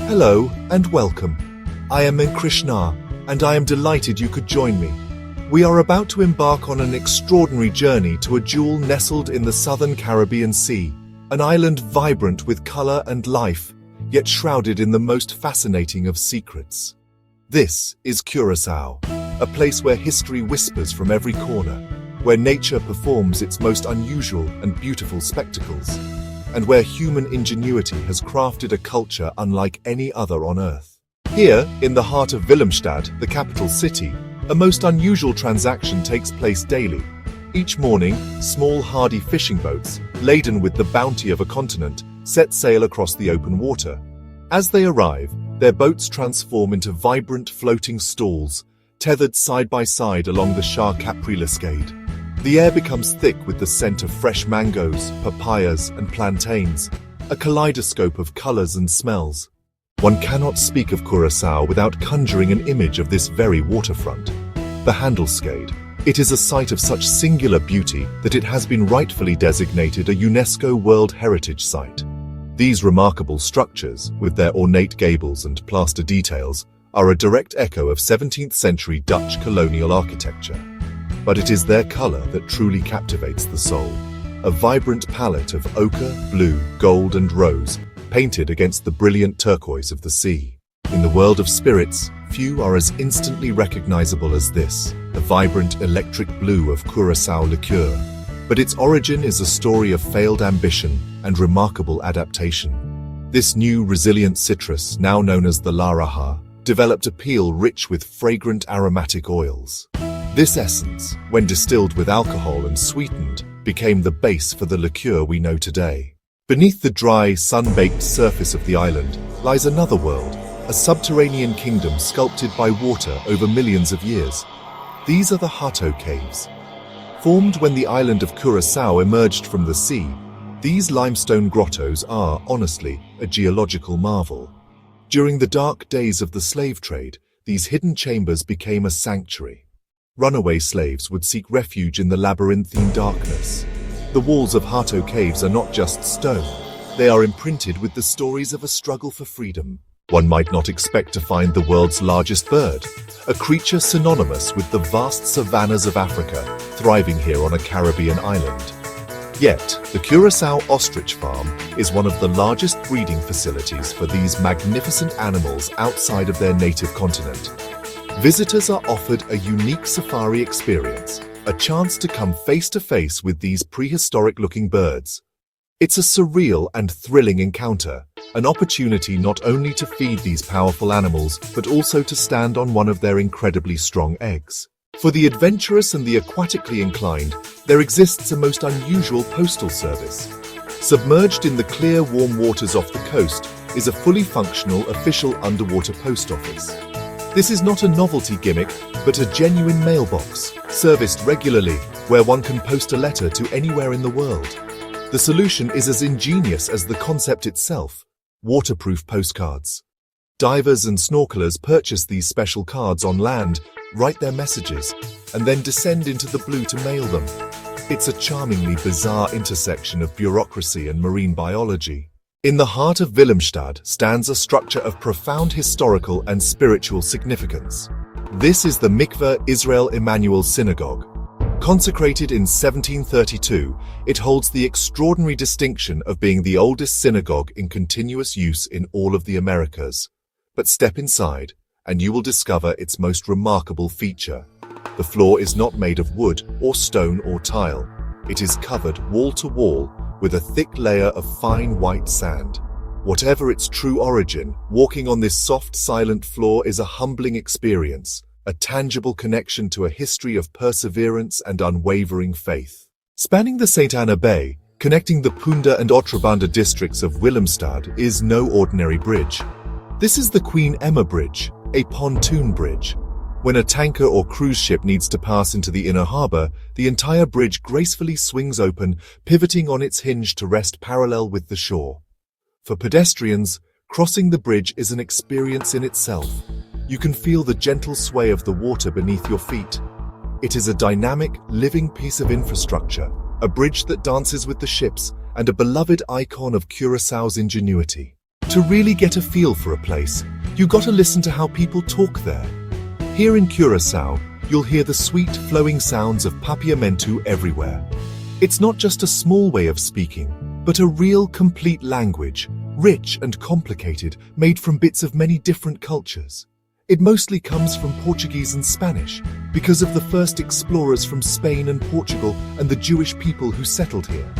Hello and welcome. I am Krishna, and I am delighted you could join me. We are about to embark on an extraordinary journey to a jewel nestled in the southern Caribbean Sea, an island vibrant with color and life, yet shrouded in the most fascinating of secrets. This is Curaçao, a place where history whispers from every corner, where nature performs its most unusual and beautiful spectacles, and where human ingenuity has crafted a culture unlike any other on Earth. Here, in the heart of Willemstad, the capital city, a most unusual transaction takes place daily. Each morning, small hardy fishing boats, laden with the bounty of a continent, set sail across the open water. As they arrive, their boats transform into vibrant floating stalls, tethered side by side along the Capri-Cascade. The air becomes thick with the scent of fresh mangoes, papayas, and plantains, a kaleidoscope of colors and smells. One cannot speak of Curaçao without conjuring an image of this very waterfront. The Handelscade. It is a site of such singular beauty that it has been rightfully designated a UNESCO World Heritage Site. These remarkable structures, with their ornate gables and plaster details, are a direct echo of 17th century Dutch colonial architecture. But it is their color that truly captivates the soul. A vibrant palette of ochre, blue, gold, and rose, painted against the brilliant turquoise of the sea. In the world of spirits, few are as instantly recognizable as this, the vibrant electric blue of Curaçao liqueur. But its origin is a story of failed ambition and remarkable adaptation. This new resilient citrus, now known as the Laraha, developed a peel rich with fragrant aromatic oils. This essence, when distilled with alcohol and sweetened, became the base for the liqueur we know today. Beneath the dry, sun-baked surface of the island lies another world, a subterranean kingdom sculpted by water over millions of years. These are the Hato Caves. Formed when the island of Curaçao emerged from the sea, these limestone grottos are, honestly, a geological marvel. During the dark days of the slave trade, these hidden chambers became a sanctuary. Runaway slaves would seek refuge in the labyrinthine darkness. The walls of Hato Caves are not just stone. They are imprinted with the stories of a struggle for freedom. One might not expect to find the world's largest bird, a creature synonymous with the vast savannas of Africa, thriving here on a Caribbean island. Yet, the Curaçao Ostrich Farm is one of the largest breeding facilities for these magnificent animals outside of their native continent. Visitors are offered a unique safari experience, a chance to come face-to-face with these prehistoric-looking birds. It's a surreal and thrilling encounter, an opportunity not only to feed these powerful animals, but also to stand on one of their incredibly strong eggs. For the adventurous and the aquatically inclined, there exists a most unusual postal service. Submerged in the clear, warm waters off the coast is a fully functional official underwater post office. This is not a novelty gimmick, but a genuine mailbox, serviced regularly, where one can post a letter to anywhere in the world. The solution is as ingenious as the concept itself: waterproof postcards. Divers and snorkelers purchase these special cards on land, write their messages, and then descend into the blue to mail them. It's a charmingly bizarre intersection of bureaucracy and marine biology. In the heart of Willemstad stands a structure of profound historical and spiritual significance. This is the Mikveh Israel Emmanuel Synagogue. Consecrated in 1732, it holds the extraordinary distinction of being the oldest synagogue in continuous use in all of the Americas. But step inside, and you will discover its most remarkable feature. The floor is not made of wood or stone or tile. It is covered wall to wall with a thick layer of fine white sand. Whatever its true origin, walking on this soft, silent floor is a humbling experience, a tangible connection to a history of perseverance and unwavering faith. Spanning the St. Anna Bay, connecting the Punda and Otrabanda districts of Willemstad, is no ordinary bridge. This is the Queen Emma Bridge, a pontoon bridge. When a tanker or cruise ship needs to pass into the inner harbor, the entire bridge gracefully swings open, pivoting on its hinge to rest parallel with the shore. For pedestrians, crossing the bridge is an experience in itself. You can feel the gentle sway of the water beneath your feet. It is a dynamic, living piece of infrastructure, a bridge that dances with the ships, and a beloved icon of Curaçao's ingenuity. To really get a feel for a place, you gotta listen to how people talk there. Here in Curaçao, you'll hear the sweet, flowing sounds of papiamentu everywhere. It's not just a small way of speaking, but a real, complete language, rich and complicated, made from bits of many different cultures. It mostly comes from Portuguese and Spanish, because of the first explorers from Spain and Portugal and the Jewish people who settled here.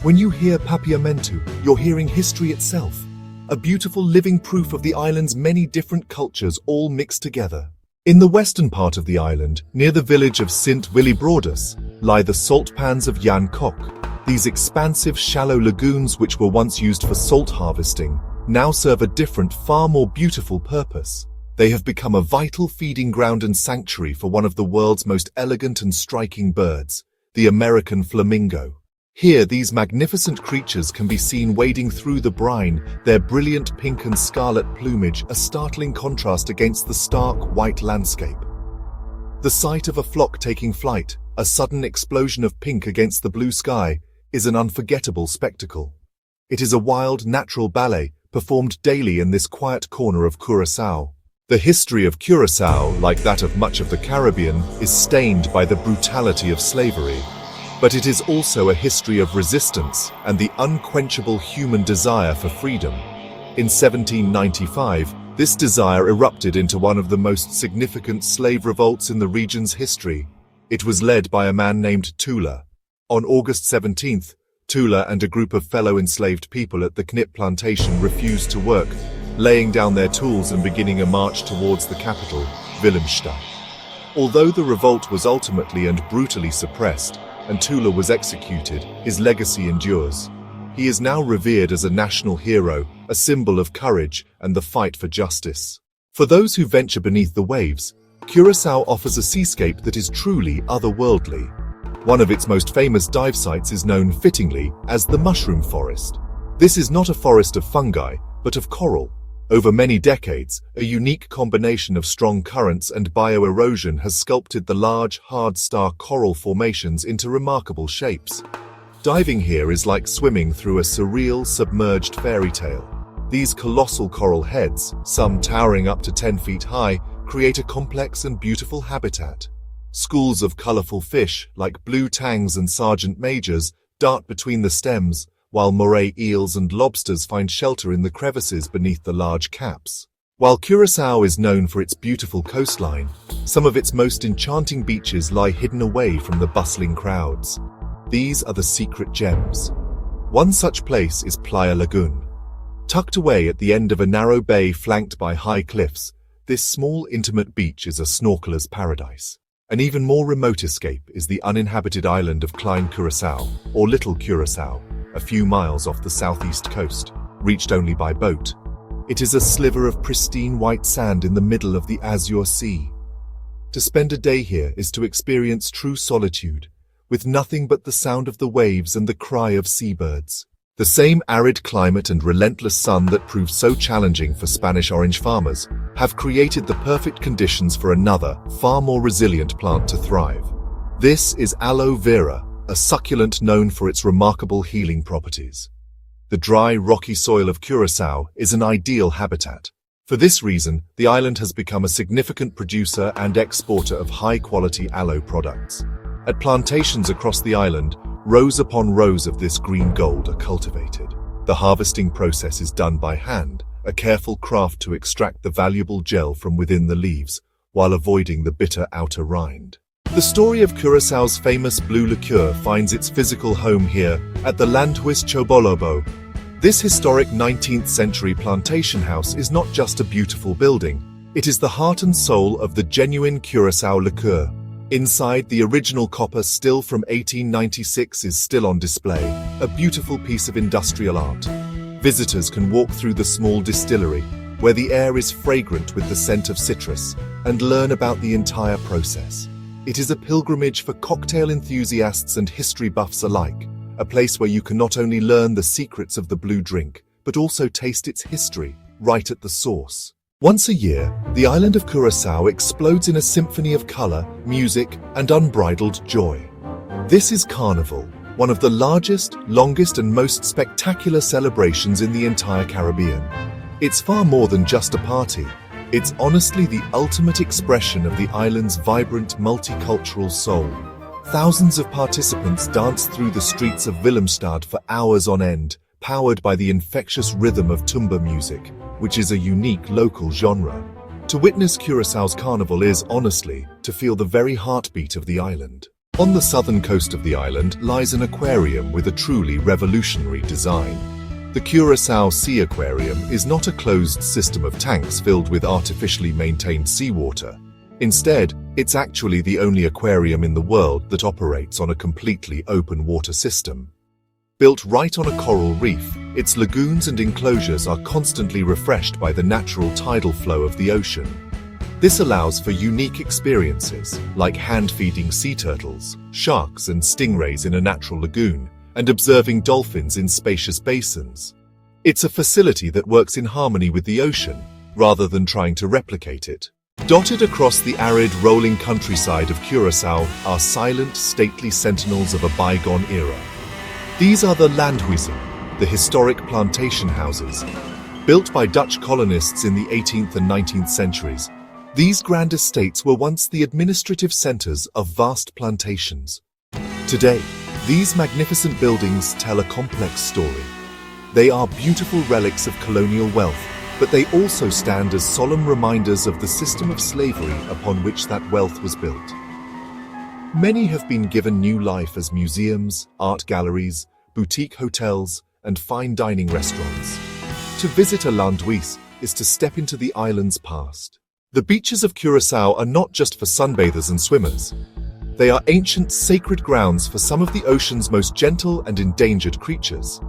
When you hear papiamentu, you're hearing history itself, a beautiful living proof of the island's many different cultures all mixed together. In the western part of the island, near the village of Sint Willibrordus, lie the salt pans of Jan Kok. These expansive, shallow lagoons, which were once used for salt harvesting, now serve a different, far more beautiful purpose. They have become a vital feeding ground and sanctuary for one of the world's most elegant and striking birds, the American flamingo. Here, these magnificent creatures can be seen wading through the brine, their brilliant pink and scarlet plumage a startling contrast against the stark white landscape. The sight of a flock taking flight, a sudden explosion of pink against the blue sky, is an unforgettable spectacle. It is a wild, natural ballet performed daily in this quiet corner of Curaçao. The history of Curaçao, like that of much of the Caribbean, is stained by the brutality of slavery. But it is also a history of resistance and the unquenchable human desire for freedom. In 1795, this desire erupted into one of the most significant slave revolts in the region's history. It was led by a man named Tula. On August 17th, Tula and a group of fellow enslaved people at the Knip plantation refused to work, laying down their tools and beginning a march towards the capital, Willemstad. Although the revolt was ultimately and brutally suppressed, and Tula was executed, his legacy endures. He is now revered as a national hero, a symbol of courage and the fight for justice. For those who venture beneath the waves, Curaçao offers a seascape that is truly otherworldly. One of its most famous dive sites is known fittingly as the Mushroom Forest. This is not a forest of fungi, but of coral. Over many decades, a unique combination of strong currents and bioerosion has sculpted the large, hard star coral formations into remarkable shapes. Diving here is like swimming through a surreal, submerged fairy tale. These colossal coral heads, some towering up to 10 feet high, create a complex and beautiful habitat. Schools of colorful fish, like blue tangs and sergeant majors, dart between the stems, while moray eels and lobsters find shelter in the crevices beneath the large caps. While Curaçao is known for its beautiful coastline, some of its most enchanting beaches lie hidden away from the bustling crowds. These are the secret gems. One such place is Playa Lagoon. Tucked away at the end of a narrow bay flanked by high cliffs, this small, intimate beach is a snorkeler's paradise. An even more remote escape is the uninhabited island of Klein Curaçao, or Little Curaçao, a few miles off the southeast coast, reached only by boat. It is a sliver of pristine white sand in the middle of the Azure Sea. To spend a day here is to experience true solitude, with nothing but the sound of the waves and the cry of seabirds. The same arid climate and relentless sun that proved so challenging for Spanish orange farmers have created the perfect conditions for another, far more resilient plant to thrive. This is aloe vera, a succulent known for its remarkable healing properties. The dry, rocky soil of Curaçao is an ideal habitat. For this reason, the island has become a significant producer and exporter of high-quality aloe products. At plantations across the island, rows upon rows of this green gold are cultivated. The harvesting process is done by hand, a careful craft to extract the valuable gel from within the leaves, while avoiding the bitter outer rind. The story of Curaçao's famous blue liqueur finds its physical home here at the Landhuis Chobolobo. This historic 19th century plantation house is not just a beautiful building, it is the heart and soul of the genuine Curaçao liqueur. Inside, the original copper still from 1896 is still on display, a beautiful piece of industrial art. Visitors can walk through the small distillery, where the air is fragrant with the scent of citrus, and learn about the entire process. It is a pilgrimage for cocktail enthusiasts and history buffs alike, a place where you can not only learn the secrets of the blue drink, but also taste its history, right at the source. Once a year, the island of Curaçao explodes in a symphony of color, music, and unbridled joy. This is Carnival, one of the largest, longest and most spectacular celebrations in the entire Caribbean. It's far more than just a party. It's honestly the ultimate expression of the island's vibrant multicultural soul. Thousands of participants dance through the streets of Willemstad for hours on end, powered by the infectious rhythm of tumba music, which is a unique local genre. To witness Curaçao's carnival is, honestly, to feel the very heartbeat of the island. On the southern coast of the island lies an aquarium with a truly revolutionary design. The Curaçao Sea Aquarium is not a closed system of tanks filled with artificially maintained seawater. Instead, it's actually the only aquarium in the world that operates on a completely open water system. Built right on a coral reef, its lagoons and enclosures are constantly refreshed by the natural tidal flow of the ocean. This allows for unique experiences, like hand-feeding sea turtles, sharks and stingrays in a natural lagoon, and observing dolphins in spacious basins. It's a facility that works in harmony with the ocean, rather than trying to replicate it. Dotted across the arid, rolling countryside of Curaçao are silent, stately sentinels of a bygone era. These are the landhuizen, the historic plantation houses. Built by Dutch colonists in the 18th and 19th centuries, these grand estates were once the administrative centers of vast plantations. Today, these magnificent buildings tell a complex story. They are beautiful relics of colonial wealth, but they also stand as solemn reminders of the system of slavery upon which that wealth was built. Many have been given new life as museums, art galleries, boutique hotels, and fine dining restaurants. To visit a landhuis is to step into the island's past. The beaches of Curaçao are not just for sunbathers and swimmers. They are ancient, sacred grounds for some of the ocean's most gentle and endangered creatures.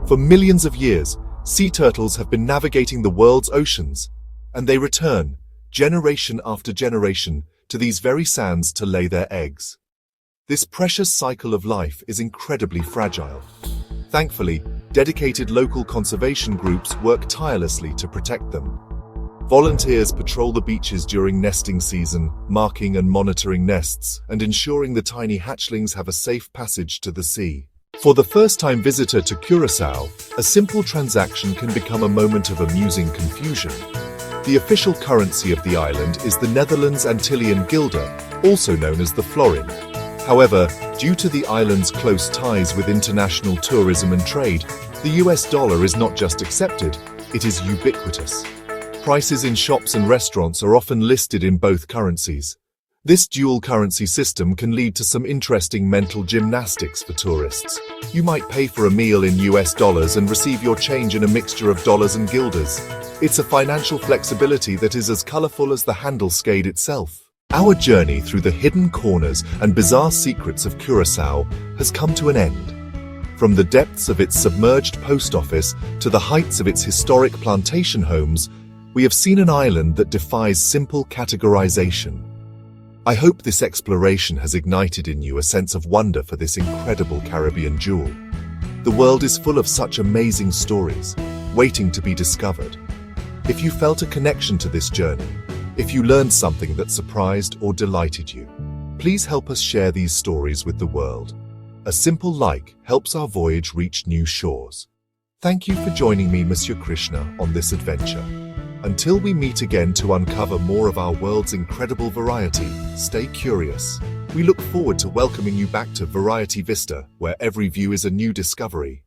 For millions of years, sea turtles have been navigating the world's oceans, and they return, generation after generation, to these very sands to lay their eggs. This precious cycle of life is incredibly fragile. Thankfully, dedicated local conservation groups work tirelessly to protect them. Volunteers patrol the beaches during nesting season, marking and monitoring nests, and ensuring the tiny hatchlings have a safe passage to the sea. For the first-time visitor to Curaçao, a simple transaction can become a moment of amusing confusion. The official currency of the island is the Netherlands Antillean guilder, also known as the florin. However, due to the island's close ties with international tourism and trade, the US dollar is not just accepted, it is ubiquitous. Prices in shops and restaurants are often listed in both currencies. This dual currency system can lead to some interesting mental gymnastics for tourists. You might pay for a meal in US dollars and receive your change in a mixture of dollars and guilders. It's a financial flexibility that is as colorful as the handleskade itself. Our journey through the hidden corners and bizarre secrets of Curaçao has come to an end. From the depths of its submerged post office to the heights of its historic plantation homes, we have seen an island that defies simple categorization. I hope this exploration has ignited in you a sense of wonder for this incredible Caribbean jewel. The world is full of such amazing stories, waiting to be discovered. If you felt a connection to this journey, if you learned something that surprised or delighted you, please help us share these stories with the world. A simple like helps our voyage reach new shores. Thank you for joining me, Monsieur Krishna, on this adventure. Until we meet again to uncover more of our world's incredible variety, stay curious. We look forward to welcoming you back to Variety Vista, where every view is a new discovery.